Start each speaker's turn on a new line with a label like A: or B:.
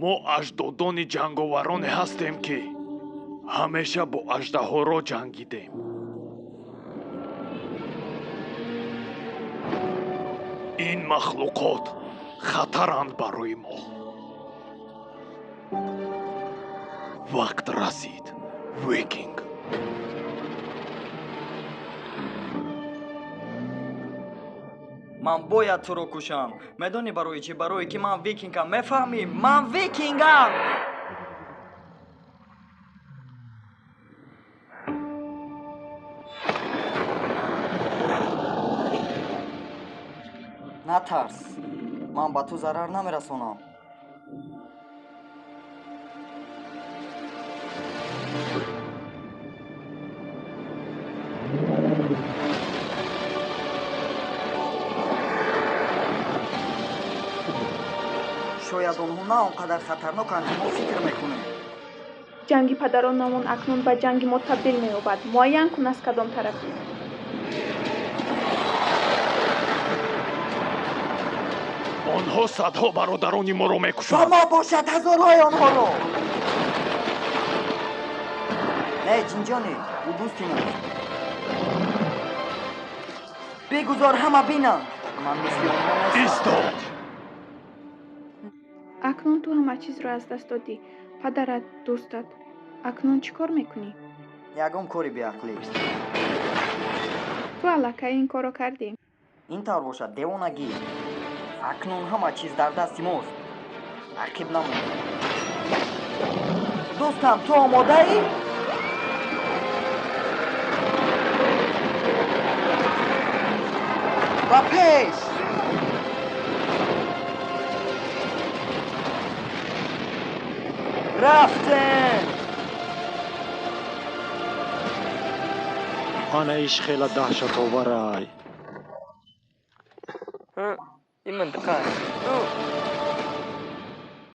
A: мо аҷдодони ҷанговароне ҳастем ки ҳамеша бо аждаҳоро ҷангидем. ин махлуқот хатаранд барои мо. вақт расид, викинг.
B: ман бояд туро кушам. медонӣ барои чӣ? Барое ки ман викингам. мефаҳмӣ? ман викингам. натарс. ман ба ту зарар намерасонам. шояд онҳо на он қадар хатарноканд ки мо фикр мекунем.
C: ҷанги падаронамон акнун ба ҷанги мо табдил меёбад. муайян кун аз кадом тарафӣ.
A: онҳо садҳо бародарони моро мекушанд.
B: ба мо бошад ҳазорҳои онҳоро. не ҷинҷонӣ, ӯ дӯсти мост. бигузор ҳама бинанд. ман мисли онҳо нестам.
A: истод.
C: акнун ту ҳама чизро аз даст додӣ. падарат, дӯстат. акнун чӣ кор мекунӣ?
B: ягон кори беақлист.
C: ту аллакай ин корро кардӣ.
B: ин тавр бошад девонагӣ. акнун ҳама чиз дар дасти мост. рақиб намонд. дӯстам, ту омодаӣ? ба пеш! рафтем!
D: ана иш хела даҳшатоварай.
E: این منطقه